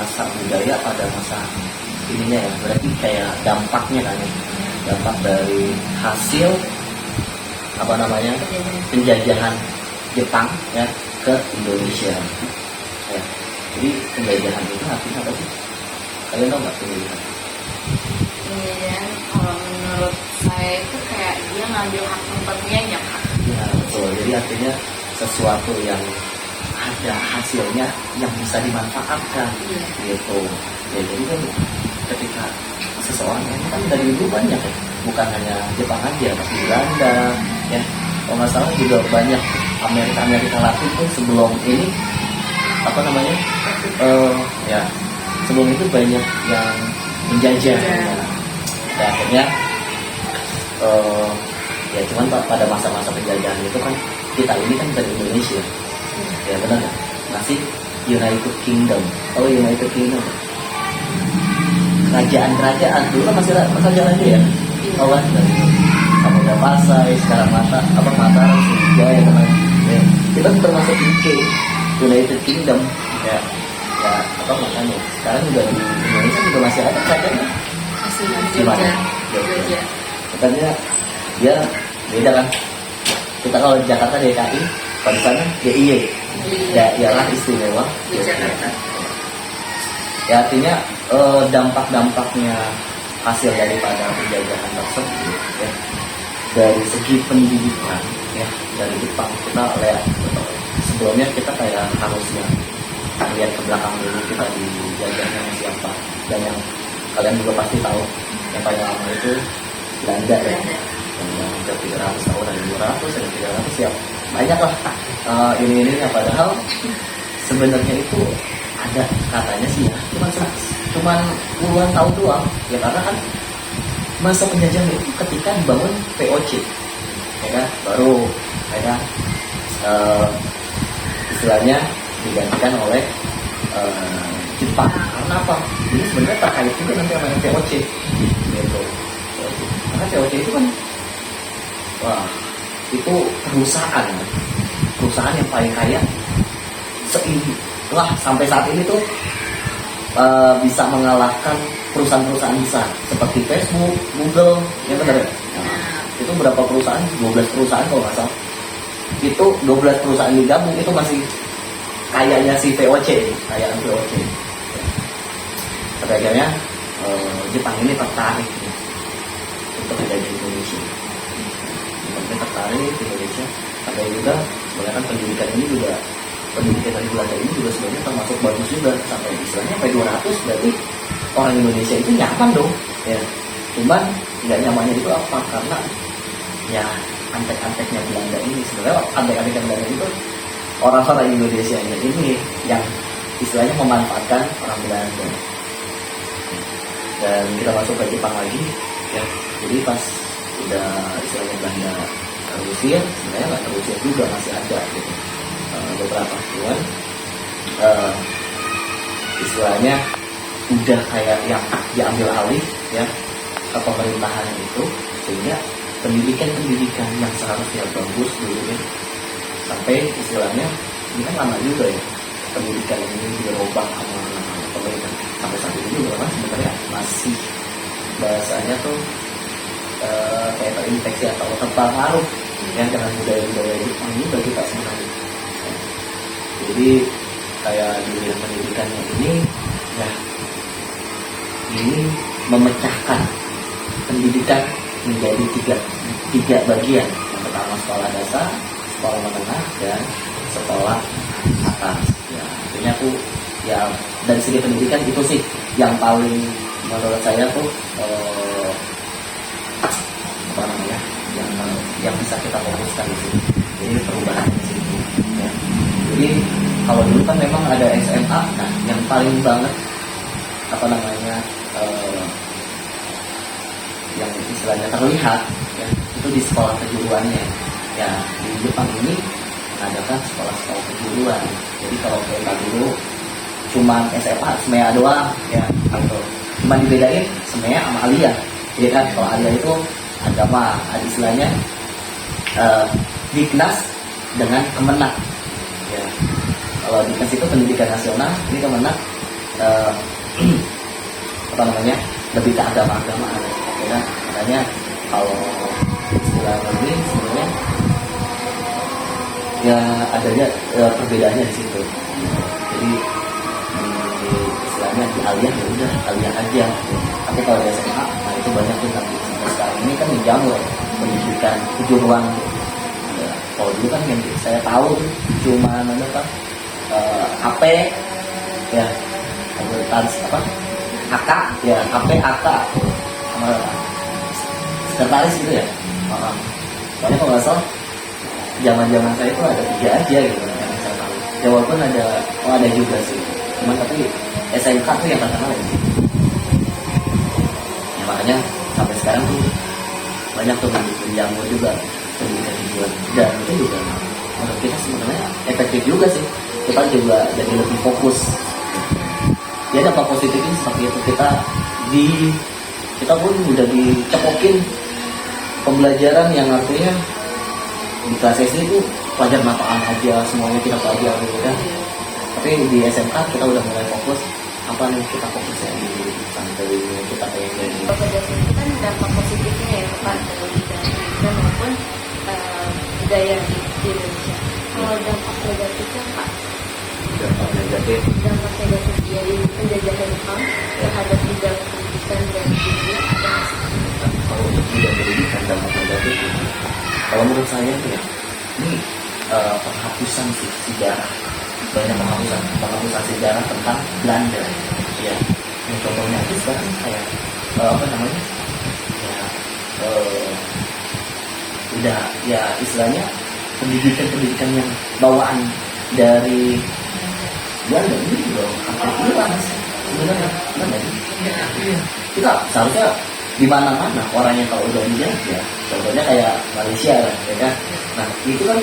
masa budaya pada masa ininya ya, berarti kayak dampaknya kan ya, dampak dari hasil apa namanya penjajahan Jepang ya ke Indonesia ya. Jadi penjajahan itu artinya apa sih? Kalian tahu nggak penjajahan? Penjajahan kalau menurut saya itu kayak dia ngambil hak tempatnya ya Kak. Ya betul, jadi artinya sesuatu yang ada hasilnya yang bisa dimanfaatkan gitu ya. Jadi kan ketika seseorang ini kan dari dulu banyak ya, bukan hanya Jepang aja, tapi Belanda ya, kalau nggak salah juga banyak Amerika Latin pun sebelum ini apa namanya ya sebelum itu banyak yang menjajah ya, akhirnya ya cuman pada masa-masa penjajahan itu kan kita ini kan dari Indonesia ya, benar ya, masih United Kingdom. Kalau United Kingdom kerajaan dulu kan masih kerajaan aja ya, oh kan dari Samudra Pasai, sekarang Mataram, Sriwijaya teman ya. Kita termasuk UK, United Kingdom ya, ya apa makanya sekarang juga di Indonesia juga masih ada kerajaannya di mana? Jogja. Makanya dia beda kan, kita kalau di Jakarta DKI, kalau di sana DIY, daerah istimewa Jakarta. Ya artinya dampak-dampaknya hasil daripada penjajahan tersebut ya, dari segi pendidikan ya, dari Jepang kita lihat sebelumnya kita kayak harusnya lihat ke belakang dulu, kita dijajahnya siapa, dan yang kalian juga pasti tahu yang paling lama itu Belanda ya, yang hampir 300 tahun, ada 200, ada 300 ya, banyak lah ini ya, padahal sebenarnya itu ada katanya sih ya, cuman puluhan tahun doang ya, karena kan masa penjajahan itu ketika dibangun VOC ya kan, baru ya kan, istilahnya digantikan oleh Jepang. Karena apa? Ini sebenarnya terkait juga nanti sama VOC gitu. Karena VOC itu kan wah, itu perusahaan yang paling kaya lah sampai saat ini tuh, bisa mengalahkan perusahaan-perusahaan besar seperti Facebook, Google, ya benar ya? Nah, itu berapa perusahaan? 12 perusahaan kalau nggak salah. Itu 12 perusahaan digabung itu masih kayaknya si VOC, kayaan VOC. Pada akhirnya Jepang ini tertarik untuk menjadi Indonesia. Jepang tertarik di Indonesia. Ada juga sebenarnya kan pendidikan dari Belanda ini juga sebenarnya termasuk bagus juga, sampai istilahnya sampai 200, berarti orang Indonesia itu nyaman dong ya. Cuman nggak nyamannya itu apa? Karena ya antek-anteknya Belanda ini, sebenarnya antek-anteknya Belanda itu orang-orang Indonesia ini yang istilahnya memanfaatkan orang Belanda. Dan kita masuk ke Jepang lagi ya, jadi pas udah istilahnya Belanda terusir, sebenarnya nggak terusir juga, masih ada gitu beberapa, cuman istilahnya udah kayak yang diambil alih ya ke pemerintahan itu, sehingga pendidikan yang seharusnya bagus dulu ya, sampai istilahnya ini kan lama juga ya pendidikan ini dirubah sama pemerintah, sampai saat ini juga kan sebenarnya masih bahasanya tuh kayak terinfeksi atau terpengaruh ya dengan budaya-budaya Jepang ini bagi kita sebenarnya. Jadi kayak di bidang pendidikannya ini ya, ini memecahkan pendidikan menjadi tiga bagian. Yang pertama sekolah dasar, sekolah menengah, dan sekolah atas ya. Artinya tuh ya dari segi pendidikan itu sih yang paling menurut saya tuh apa namanya yang bisa kita fokuskan di sini. Jadi perubahan di sini ya. Jadi kalau dulu kan memang ada SMA, nah yang paling banget apa namanya yang istilahnya terlihat ya, itu di sekolah kejuruannya ya. Di Jepang ini mengadakan sekolah-sekolah kejuruan. Jadi kalau kita dulu cuma SMA semea doang ya, atau cuma dibedain semea sama alia ya kan. Kalau alia itu agama, ada istilahnya Diknas dengan Kemenak ya. Kalau Diknas itu pendidikan nasional, ini Kemenak eh, apa namanya, lebih ke agama-agamaan ya kan. Makanya kalau istilah ini sebenarnya ya adanya perbedaannya di situ. Jadi di istilahnya di aliyah ya udah aliyah aja. Tapi kalau di SMA, nah itu banyak tuh nanti sampai sekarang ini kan dijamur pendidikan kejuruan. Ya, kalau dulu kan yang saya tahu tuh cuma apa HP ya, apa HK ya, HP HK sama sekretaris gitu ya. Soalnya kalau nggak salah zaman saya itu ada 3 aja gitu yang saya tahu. Ya walaupun ada juga sih, cuman tapi SMK tuh yang terkenal ya. Ya makanya sampai sekarang tuh banyak tuh menjamu juga pendidikan kejuruan, dan itu juga menurut kita sebenarnya efektif juga sih. Kita juga jadi lebih fokus. Ya dampak positifnya seperti itu, kita pun udah dicepokin pembelajaran yang artinya di kelas SD itu pelajaran apaan aja semuanya kita pelajari gitu kan. Tapi di SMK kita udah mulai fokus apa nih, kita fokusnya di santai kita kayak gini. Pada sini kan dampak positifnya ya Pak, dari pendidikan maupun budaya di Indonesia. Kalau dampak negatifnya Pak, Dampak negatif dampak negatif dari penjajahan Jepang terhadap bidang pendidikan dan dunia ada nggak sih? kalau untuk bidang pendidikan dampak negatif ini, kalau menurut saya tuh ya, ini penghapusan sih sejarah, banyak penghapusan sejarah tentang Belanda ya. Yang contohnya itu sekarang kayak apa namanya ya, udah ya istilahnya pendidikan yang bawaan dari Belanda ini juga hampir hilang sebenarnya. Kita seharusnya di mana-mana orangnya kalau udah dijajah, contohnya kayak Malaysia ya kan. Nah itu kan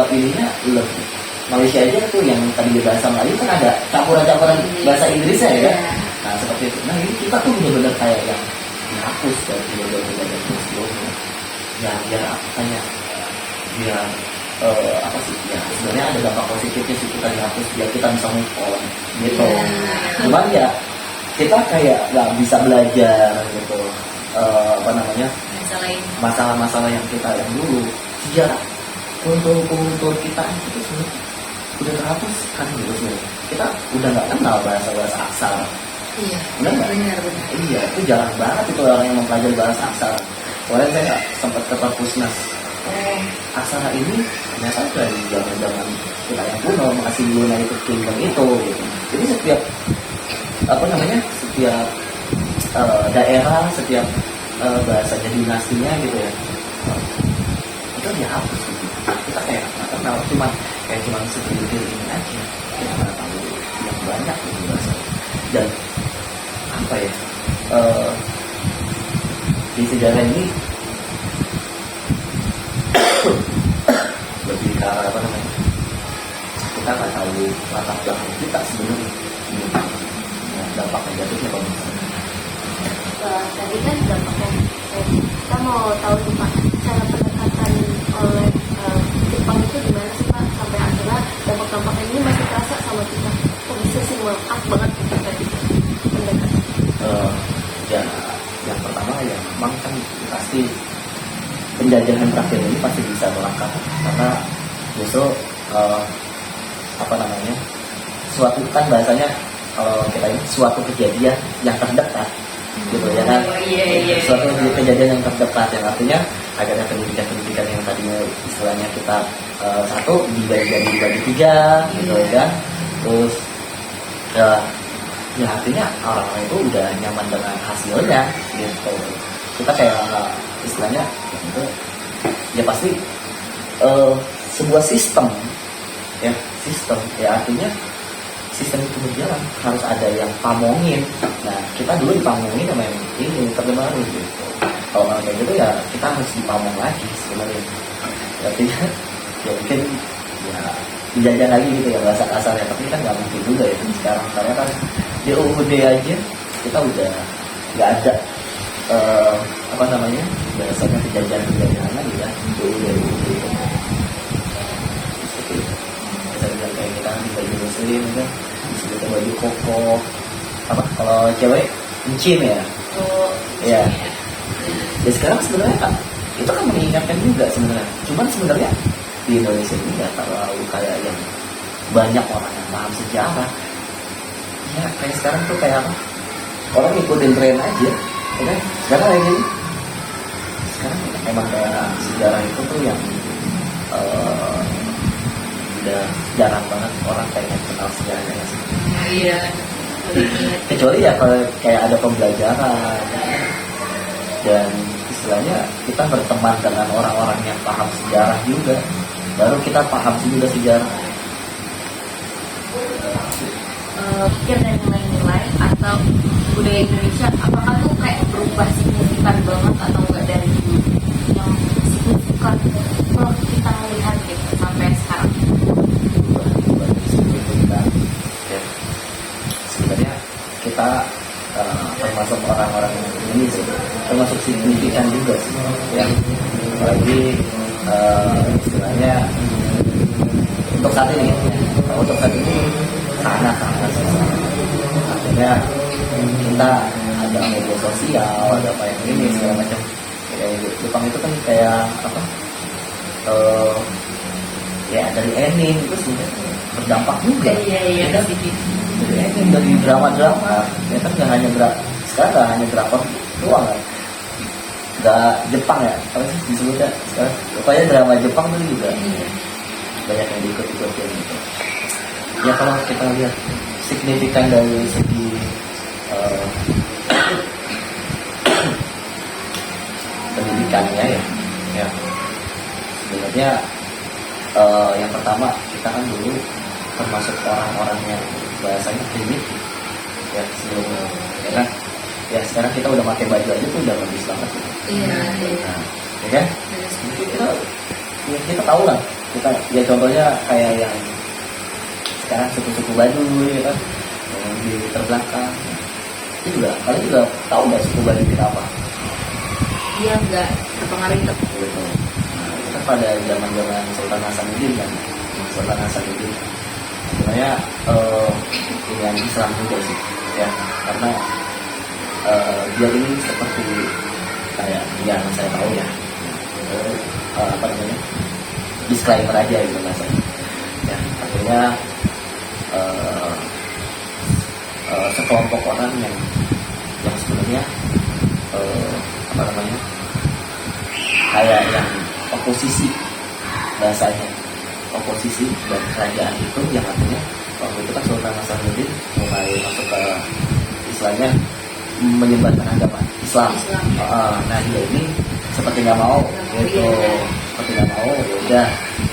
ininya lebih Malaysia aja tuh yang tadi bahasa Melayu kan ada campuran-campuran bahasa Inggrisnya ya kan. Nah seperti itu. Nah ini kita tuh benar-benar kayak yang dihapus dari belajar sebelumnya. Ya biar apanya biar apa sih ya, sebenarnya ada dampak positifnya sih kita dihapus biar kita bisa move on gitu. Cuman ya kita kayak nggak bisa belajar gitu apa namanya masalah-masalah yang kita yang dulu sejarah kultur kita itu sebenarnya udah terhapus kan gitu sebenarnya. Kita udah nggak kenal bahasa aksara. Iya. Benar nggak? Benar. Iya, itu jarang banget itu orang yang mempelajari bahasa aksara. Kemarin saya sempat ke Perpusnas. Aksara ini ternyata dari zaman kita yang kuno masih United Kingdom itu gitu. Jadi setiap apa namanya setiap daerah, setiap bahasanya dinastinya gitu ya, itu dihapus gitu. Kita kayak nggak kenal, cuma segelintir ini aja, kita nggak tahu yang banyak gitu bahasa. Dan apa ya di sejarah ini lebih ke arah apa namanya, kita nggak tahu latar belakang kita sebenarnya. Dampak negatifnya kalau misalnya Tadi kan dampaknya kita mau tahu tuh Pak, cara pendekatan oleh Jepang itu gimana sih Pak, sampai akhirnya dampak-dampaknya ini masih terasa sama kita. Kok bisa sih maaf banget kita tadi pendekatan? Ya yang pertama ya memang kan pasti penjajahan terakhir ini pasti bisa melangkah, karena justru apa namanya, suatu kan bahasanya kalau kita ini suatu kejadian yang terdekat gitu ya kan. Suatu kejadian yang terdekat yang artinya agarnya pendidikan yang tadinya istilahnya kita satu dibagi 3 gitu ya kan. Terus ya artinya orang-orang itu udah nyaman dengan hasilnya gitu. Kita kayak istilahnya gitu, ya pasti sebuah sistem ya artinya sistem itu berjalan harus ada yang pamongin. Nah kita dulu dipamongin sama yang ini terbaru gitu. Kalau kayak gitu ya kita harus dipamong lagi sebenarnya. Artinya ya mungkin ya dijajah lagi gitu ya bahasa kasarnya, tapi kan nggak mungkin juga ya sekarang, karena kan di UUD aja kita udah nggak ada apa namanya biasanya penjajahan lagi ya di UUD itu. Saya bilang kayak kita di baju muslim kan, bisa baju koko apa kalau cewek encim ya. Oh, Iya. Ya sekarang sebenarnya kan itu kan mengingatkan juga sebenarnya. Cuman sebenarnya di Indonesia ini nggak terlalu kayak yang banyak orang yang paham sejarah. Ya kayak sekarang tuh kayak apa? Orang ngikutin tren aja. Ya kan? Sekarang kayak gini. Sekarang emang kayak sejarah itu tuh yang udah jarang banget orang pengen kenal sejarahnya sih. iya. Kecuali ya kalau kayak ada pembelajaran dan istilahnya kita berteman dengan orang-orang yang paham sejarah juga, baru kita paham juga sejarah. Pikir dari nilai-nilai atau budaya Indonesia, apakah tuh kayak berubah signifikan banget atau enggak dari dulu yang signifikan kalau kita melihat gitu sampai sekarang? Ya. Sebenarnya kita termasuk orang-orang ini sih, termasuk signifikan juga sih, ya. Apalagi istilahnya untuk saat ini, sangat sih. Artinya kita ada media sosial, ada apa yang ini segala macam. Kayak Jepang itu kan kayak apa? Ya dari anime itu sih berdampak juga. Iya. Dari anime, dari drama-drama, ya kan nggak hanya sekarang nggak hanya drakor doang kan. Nggak Jepang ya, apa sih disebutnya sekarang? Pokoknya drama Jepang tuh juga banyak yang diikut-ikutin gitu. Ya kalau kita lihat signifikan dari segi pendidikannya ya sebenarnya yang pertama kita kan dulu termasuk orang-orang yang bahasanya primitif ya sebelumnya, ya kan? Ya sekarang kita udah pakai baju aja tuh udah bagus banget gitu. Iya. Nah, ya kan? Kita tahu lah, kita ya contohnya kayak yang sekarang suku-suku Baduy ya kan, yang di terbelakang itu juga, kalian juga tahu nggak suku Baduy itu apa? Dia nggak terpengaruh itu. Gitu. Nah, itu kan pada zaman Sultan Hasanuddin kan, Sultan Hasanuddin sebenarnya dengan Islam juga sih, ya karena dia ini seperti kayak yang saya tahu ya, apa namanya, disclaimer aja gitu masanya. Ya, artinya sekelompok orang yang sebenarnya apa namanya, kayak yang oposisi bahasanya, oposisi dan kerajaan itu, yang artinya waktu itu kan Sultan Hasanuddin mulai masuk ke istilahnya menyebarkan agama Islam. Nah dia ini seperti nggak mau gitu, seperti nggak mau,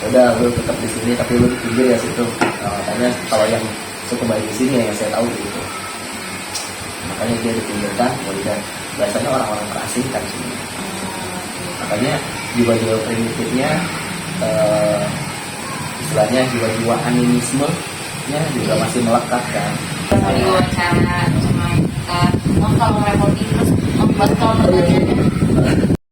udah lu tetap di sini tapi lu di pinggir ya situ. Makanya kalau yang suku Baduy di sini ya yang saya tahu gitu, makanya dia dipinggirkan, kemudian biasanya orang-orang terasingkan sini. Makanya jiwa-jiwa primitifnya istilahnya jiwa-jiwa animisme nya juga masih melekat kan. Diwawancara sama kalau mereka terus membuat kalau pertanyaannya